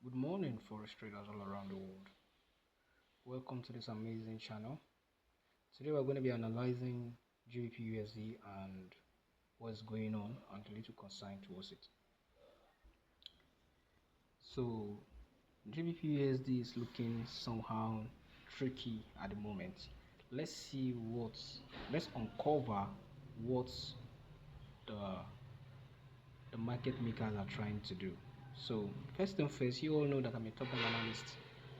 Good morning, Forex traders all around the world. Welcome to this amazing channel. Today we're going to be analyzing GBP/USD and what's going on and a little concern towards it. So GBP/USD is looking somehow tricky at the moment. Let's uncover what the market makers are trying to do. So first thing first, you all know that I'm a top analyst.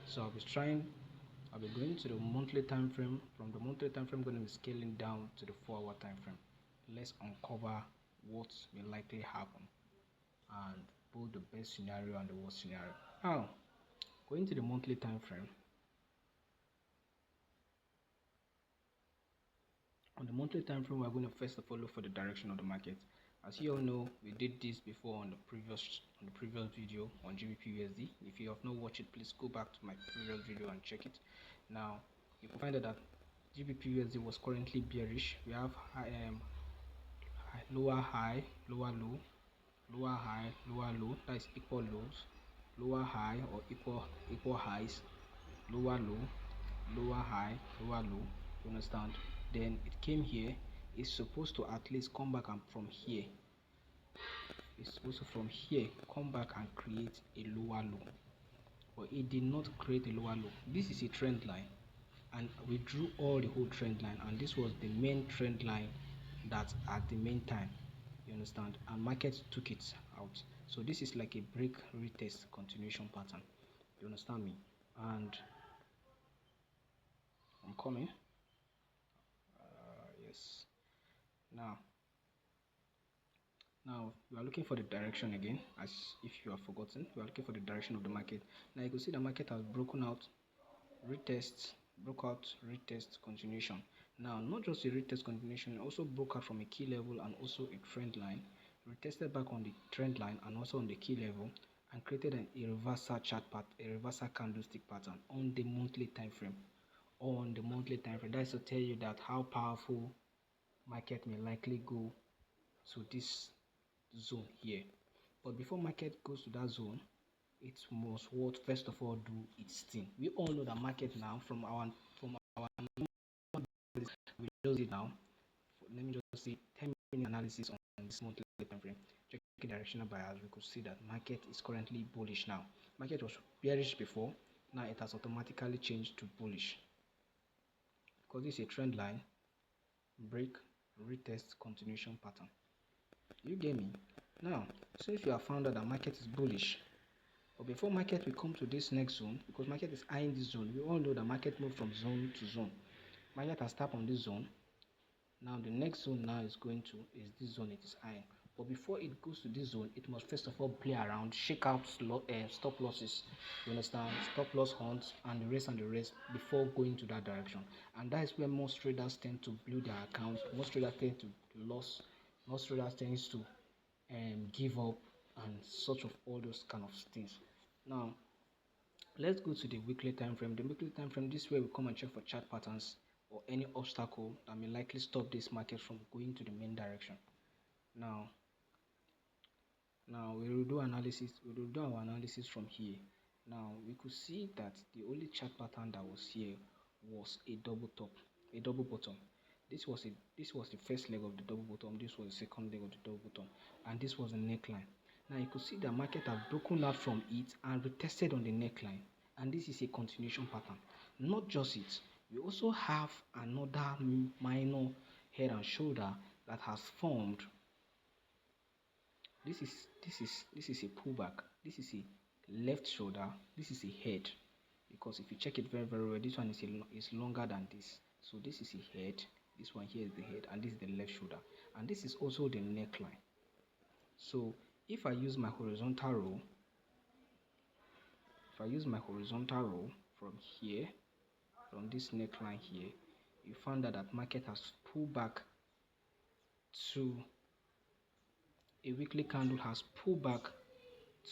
So I'll be going to the monthly time frame. From the monthly time frame, I'm going to be scaling down to the 4-hour time frame. Let's uncover what will likely happen and both the best scenario and the worst scenario. Now, going to the monthly time frame. On the monthly time frame, we're going to first of all look for the direction of the market. As you all know, we did this before on the previous video on GBP/USD. If you have not watched it, please go back to my previous video and check it. Now, you will find out that GBP/USD was currently bearish. We have lower high, lower low, lower high, lower low. That is equal lows, lower high or equal highs, lower low, lower high, lower low. You understand? Then it came here. It's supposed to at least come back and from here. It's supposed to from here come back and create a lower low, but it did not create a lower low. This is a trend line, and we drew all the whole trend line, and this was the main trend line that at the main time, you understand, and market took it out. So this is like a break retest continuation pattern. You understand me? And I'm coming. Yes. Now we are looking for the direction again. As if you have forgotten, we are looking for the direction of the market. Now you can see the market has broken out, retest, broke out, retest, continuation. Now not just a retest continuation, it also broke out from a key level and also a trend line, retested back on the trend line and also on the key level, and created a reversal chart pattern, a reversal candlestick pattern on the monthly time frame. On the monthly time frame, that is to tell you that how powerful market may likely go to this zone here. But before market goes to that zone, it must what first of all do its thing. We all know that market now from our we just it now. Let me just say 10-minute analysis on this monthly time frame. Check the directional bias. We could see that market is currently bullish now. Market was bearish before. Now it has automatically changed to bullish because this is a trend line, break, retest, continuation pattern. You get me? Now, so if you have found out that market is bullish, but before market will come to this next zone, because market is eyeing this zone, we all know that market moved from zone to zone. Market has tapped on this zone. Now the next zone now is this zone it is eyeing. But before it goes to this zone, it must first of all play around, shake out stop losses. You understand? Stop loss hunts and the rest before going to that direction. And that is where most traders tend to blow their accounts. Most traders tend to lose. Most traders tend to give up and such of all those kind of things. Now let's go to the weekly time frame. The weekly time frame, this way we come and check for chart patterns or any obstacle that may likely stop this market from going to the main direction. Now we will do analysis. We will do our analysis from here. Now we could see that the only chart pattern that was here was a double top, a double bottom. This was the first leg of the double bottom. This was the second leg of the double bottom, and this was the neckline. Now you could see the market has broken out from it and retested on the neckline, and this is a continuation pattern. Not just it, we also have another minor head and shoulder that has formed. This is a pullback. This is a left shoulder. This is a head, because if you check it very well, this one is longer than this. So this is a head. This one here is the head, and this is the left shoulder, and this is also the neckline. So if I use my horizontal row, from here, from this neckline here, you find that market has pulled back to a weekly candle, has pulled back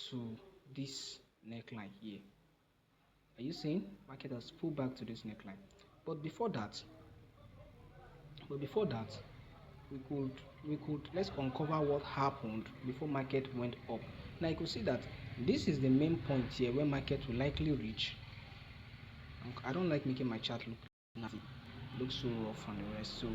to this neckline here. Are you seeing? Market has pulled back to this neckline. But before that, we could let's uncover what happened before market went up. Now you could see that this is the main point here where market will likely reach. I don't like making my chart look nasty, look so rough and the rest. So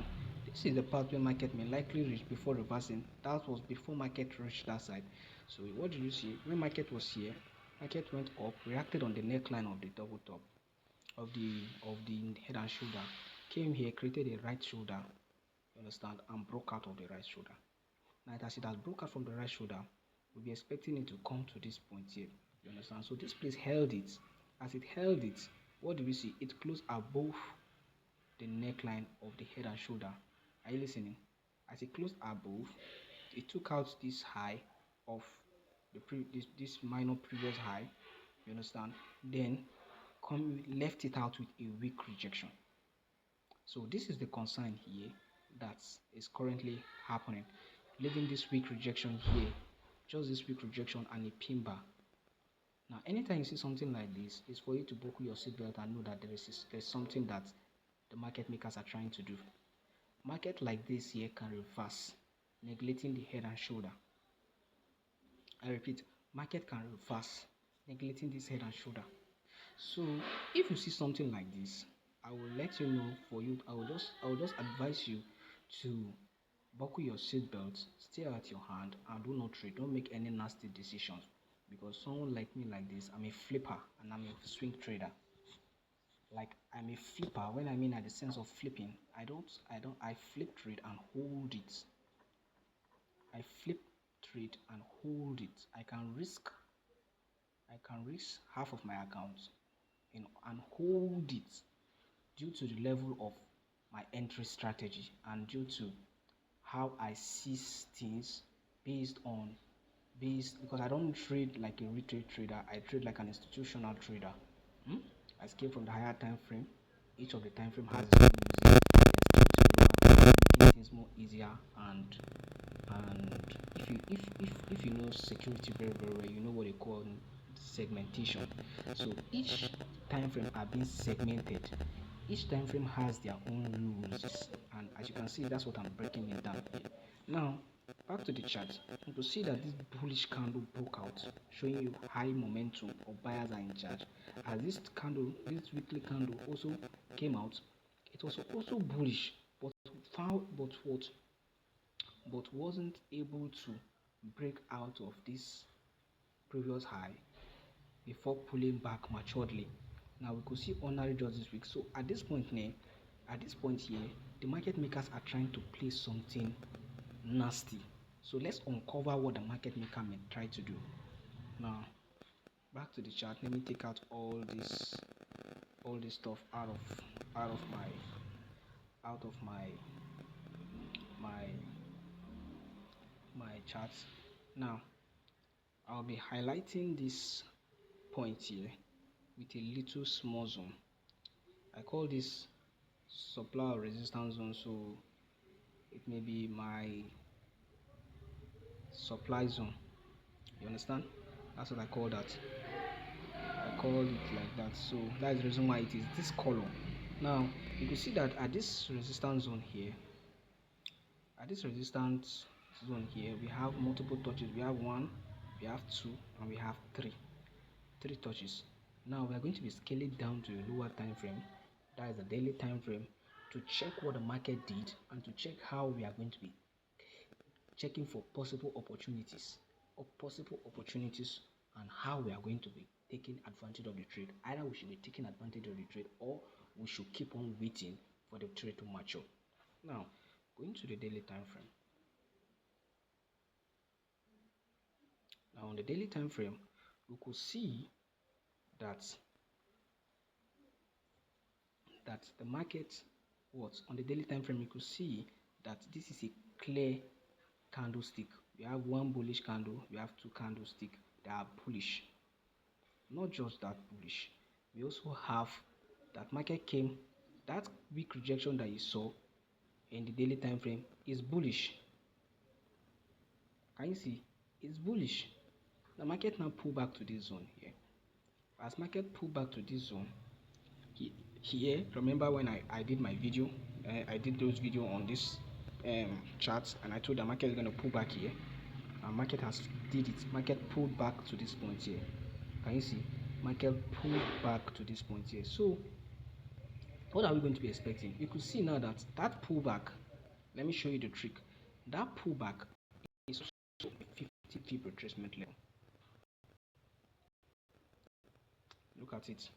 this is the part where market may likely reach before reversing. That was before market reached that side. So what did you see? When market was here, market went up, reacted on the neckline of the double top of the head and shoulder, came here, created a right shoulder, you understand, and broke out of the right shoulder. Now as it has broke out from the right shoulder, we'll be expecting it to come to this point here, you understand. So this place held it. As it held it, what do we see? It closed above the neckline of the head and shoulder. Are you listening? As it closed above, it took out this high of this minor previous high, you understand, then left it out with a weak rejection. So this is the concern here that is currently happening, leaving this weak rejection here, just this weak rejection and a pin bar. Now anytime you see something like this, it's for you to buckle your seatbelt and know that there's something that the market makers are trying to do. Market like this here can reverse, neglecting the head and shoulder. I repeat, market can reverse, neglecting this head and shoulder. So if you see something like this, I will let you know. For you, I will just advise you to buckle your seatbelt, stay at your hand, and do not trade. Don't make any nasty decisions, because someone like me like this, I'm a flipper and I'm a swing trader. Like, I'm a flipper. When I mean at the sense of flipping, I flip trade and hold it. I flip trade and hold it. I can risk half of my account, and hold it due to the level of my entry strategy and due to how I see things because I don't trade like a retail trader. I trade like an institutional trader. I scale from the higher time frame. Each of the time frame has its own music, making things more easier. And if you know security very well, you know what they call segmentation. So each time frame are being segmented. Each time frame has their own rules, and as you can see, that's what I'm breaking it down here. Now back to the chart, you can see that this bullish candle broke out, showing you high momentum or buyers are in charge. As this weekly candle also came out, it was also bullish, but wasn't able to break out of this previous high before pulling back maturely. Now we could see ordinary just this week. So at this point here, the market makers are trying to play something nasty. So let's uncover what the market maker may try to do. Now back to the chart. Let me take out all this stuff out of my charts. Now I'll be highlighting this point here with a little small zone. I call this supply or resistance zone, so it may be my supply zone. You understand? That's what I call that. I call it like that. So that's the reason why it is this color. Now you can see that at this resistance zone here, we have multiple touches. We have 1, we have 2, and we have 3 touches. Now we are going to be scaling down to a lower time frame, that is the daily time frame, to check what the market did and to check how we are going to be checking for possible opportunities and how we are going to be taking advantage of the trade. Either we should be taking advantage of the trade, or we should keep on waiting for the trade to mature. Now going to the daily time frame. Now on the daily time frame, we could see that the market, on the daily time frame, you could see that this is a clear candlestick. We have 1 bullish candle, we have 2 candlesticks that are bullish. Not just that bullish, we also have that market came, that weak rejection that you saw in the daily time frame is bullish. Can you see? It's bullish. The market now pull back to this zone here. As market pull back to this zone here, remember when I did my video, I did those video on this chart, and I told the market is going to pull back here. and market has did it. Market pulled back to this point here. Can you see? Market pulled back to this point here. So what are we going to be expecting? You could see now that that pullback, let me show you the trick. That pullback is also a 50 pip retracement level. Look at it.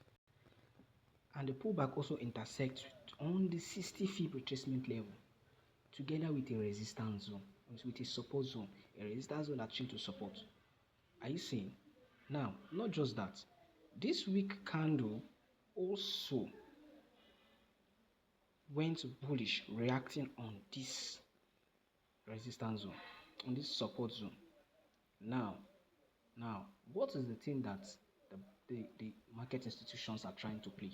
And the pullback also intersects on the 60 pip retracement level together with a resistance zone, with a support zone, a resistance zone that's to support. Are you seeing? Now, not just that, this weak candle also went bullish, reacting on this resistance zone, on this support zone. Now, what is the thing that the market institutions are trying to play?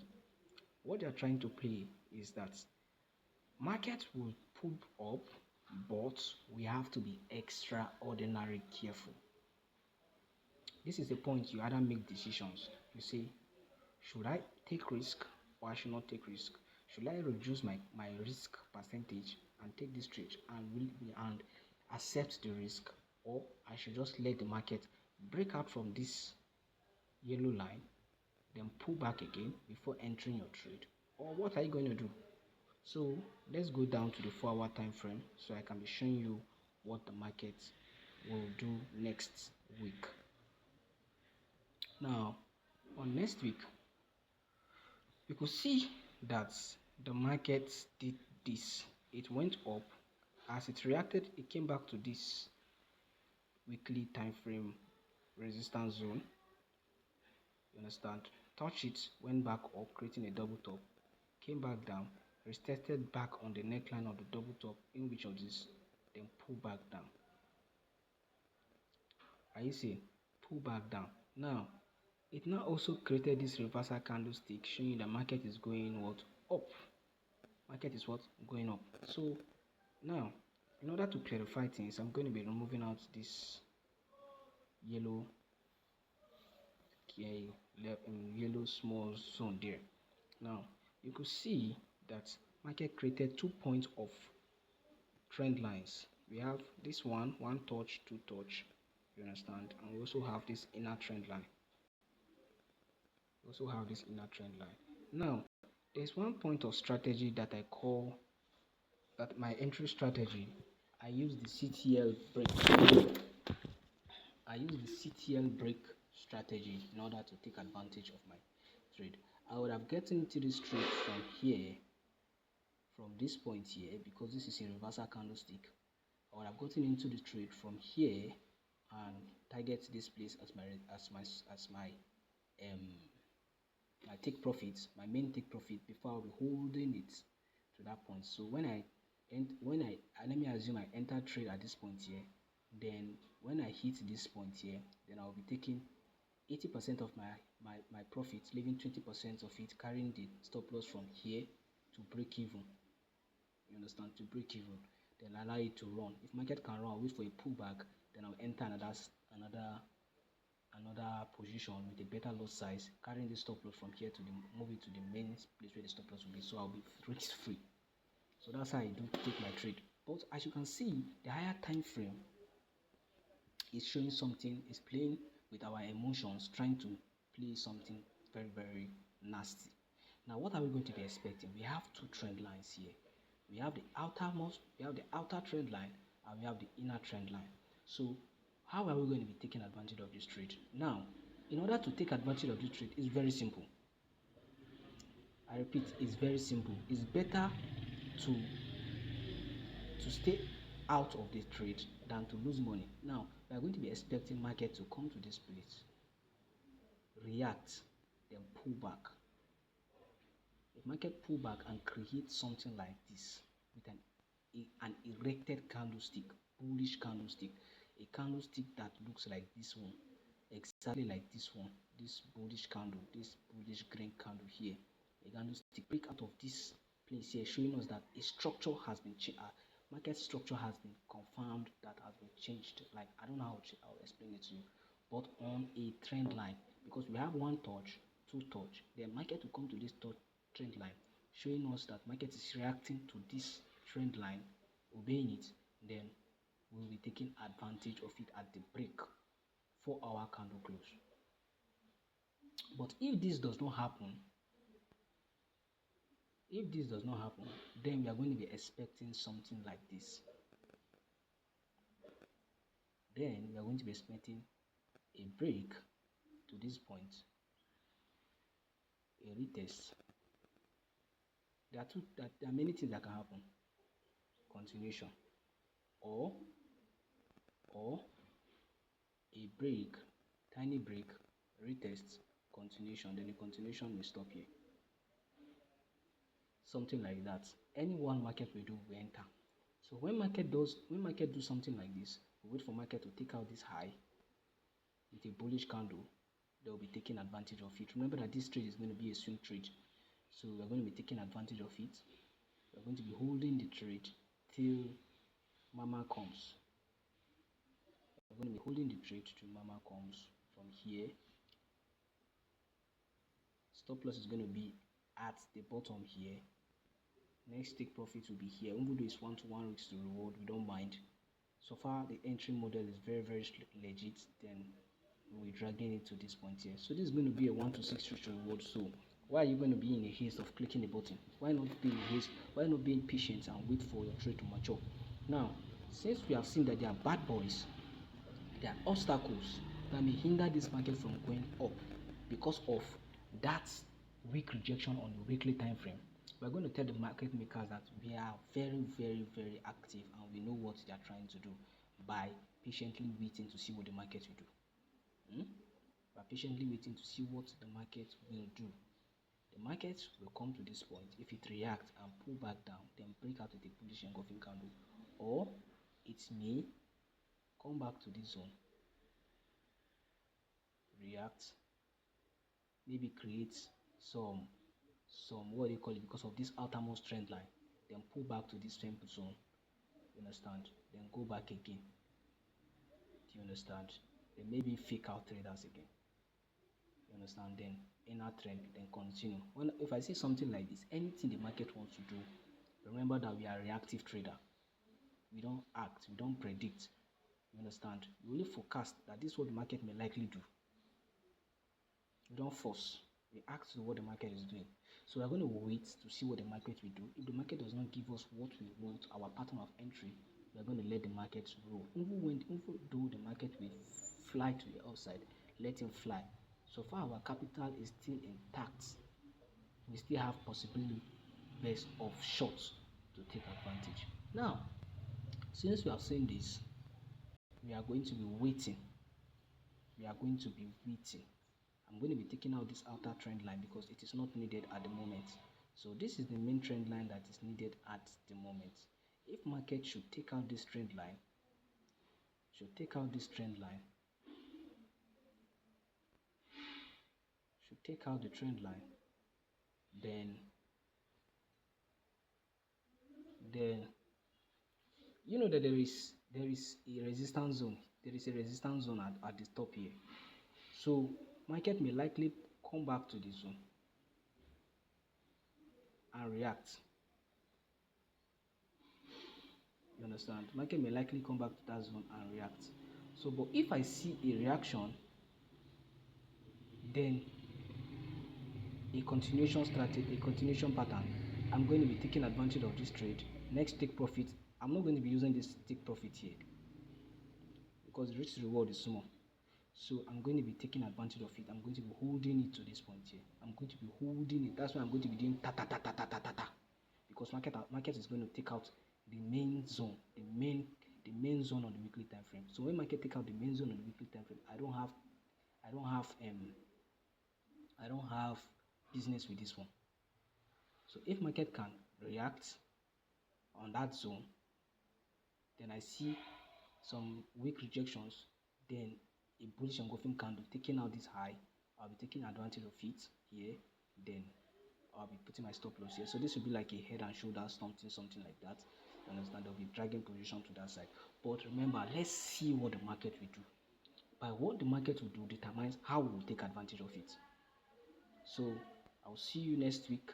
What they are trying to play is that market will pull up, but we have to be extraordinarily careful. This is the point you either make decisions. You say, should I take risk or I should not take risk? Should I reduce my risk percentage and take this trade and accept the risk, or I should just let the market break out from this yellow line, then pull back again before entering your trade? Or what are you going to do? So let's go down to the 4-hour time frame so I can be showing you what the market will do next week. Now, on next week, you could see that the market did this. It went up. As it reacted, it came back to this weekly time frame resistance zone. You understand? Touch it, went back up, creating a double top, came back down, retested back on the neckline of the double top in which of this, then pull back down. Are you seeing? Pull back down. Now, it now also created this reversal candlestick showing the market is going what? Up. Market is what? Going up. So now, in order to clarify things, I'm going to be removing out this yellow small zone there. Now, you could see that market created 2 points of trend lines. We have this one touch, two touch, you understand, and we also have this inner trend line. Now, there's one point of strategy that I call that my entry strategy. I use the CTL break strategy in order to take advantage of my trade. I would have gotten into this trade from here, from this point here, because this is a reversal candlestick. I would have gotten into the trade from here and target this place as my take profits, my main take profit, before I'll be holding it to that point. So let me assume I enter trade at this point here, then when I hit this point here, then I'll be taking 80% of my profit, leaving 20% of it, carrying the stop loss from here to break even. You understand? To break even, then allow it to run. If market can run, I'll wait for a pullback, then I'll enter another position with a better loss size, carrying the stop loss from here to move it to the main place where the stop loss will be. So I'll be risk free. So that's how I do take my trade. But as you can see, the higher time frame is showing something, is playing with our emotions, trying to play something very, very nasty. Now, what are we going to be expecting? We have two trend lines here. We have the outer trend line, and we have the inner trend line. So how are we going to be taking advantage of this trade? Now, in order to take advantage of this trade, it's very simple. I repeat, it's very simple. It's better to stay out of the trade than to lose money. Now, we are going to be expecting market to come to this place, react, then pull back. If market pull back and create something like this with an erected candlestick, bullish candlestick, a candlestick that looks like this one, exactly like this one, this bullish candle, this bullish green candle here, a candlestick break out of this place here, showing us that a structure has been changed. Market structure has been confirmed, that has been changed. Like, I don't know how I'll explain it to you, but on a trend line, because we have one touch, two touch, then market will come to this trend line, showing us that market is reacting to this trend line, obeying it, then we will be taking advantage of it at the break 4-hour candle close. But if this does not happen, then we are going to be expecting something like this. Then we are going to be expecting a break to this point, a retest. There are many things that can happen. Continuation, or a break, tiny break, retest, continuation, then the continuation will stop here. Something like that. Any one market we do, we enter. So when market do something like this, we wait for market to take out this high with a bullish candle. They will be taking advantage of it. Remember that this trade is going to be a swing trade, so we are going to be taking advantage of it. We are going to be holding the trade till mama comes. We are going to be holding the trade till mama comes from here. Stop loss is going to be at the bottom here. Next take profit will be here. Even though it's 1-to-1 risk to reward, we don't mind. So far the entry model is very legit. Then we're dragging it to this point here. So this is going to be a 1-to-6 risk to reward. So why are you going to be in a haste of clicking the button? Why not be in haste? Why not being patient and wait for your trade to mature? Now, since we have seen that there are bad boys, there are obstacles that may hinder this market from going up because of that weak rejection on the weekly time frame, we're going to tell the market makers that we are very active and we know what they are trying to do by patiently waiting to see what the market will do. By patiently waiting to see what the market will do. The market will come to this point. If it reacts and pull back down, then break out with a bullish engulfing candle, or it may come back to this zone, react, maybe create some what do you call it, because of this outermost trend line, then pull back to this same zone, you understand, then go back again, do you understand, then maybe fake out traders again, you understand, then inner trend, then continue. If I see something like this, anything the market wants to do, remember that we are a reactive trader. We don't act, we don't predict, you understand, we only forecast that this is what the market may likely do. We don't force, we act to what the market is doing. So we're going to wait to see what the market will do. If the market does not give us what we want, our pattern of entry, we're going to let the market roll. Even though the market will fly to the upside, let him fly. So far our capital is still intact. We still have possibility best of shots to take advantage. Now, since we have seen this, we are going to be waiting. I'm going to be taking out this outer trend line because it is not needed at the moment. So this is the main trend line that is needed at the moment. If market should take out this trend line, then you know that there is a resistance zone. There is a resistance zone at the top here. So market may likely come back to this zone and react. You understand? Market may likely come back to that zone and react. So, but if I see a reaction, then a continuation pattern, I'm going to be taking advantage of this trade. Next take profit, I'm not going to be using this take profit here because the risk reward is small. So I'm going to be taking advantage of it. I'm going to be holding it to this point here. I'm going to be holding it. That's why I'm going to be doing ta. Because market is going to take out the main zone, the main zone on the weekly time frame. So when market take out the main zone on the weekly time frame, I don't have business with this one. So if market can react on that zone, then I see some weak rejections, then a bullish engulfing candle taking out this high, I'll be taking advantage of it here, then I'll be putting my stop loss here. So this will be like a head and shoulders, something like that. You understand? There'll be dragging position to that side. But remember, let's see what the market will do. By what the market will do determines how we'll take advantage of it. So I'll see you next week,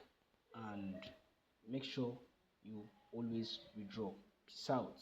and make sure you always withdraw. Peace out.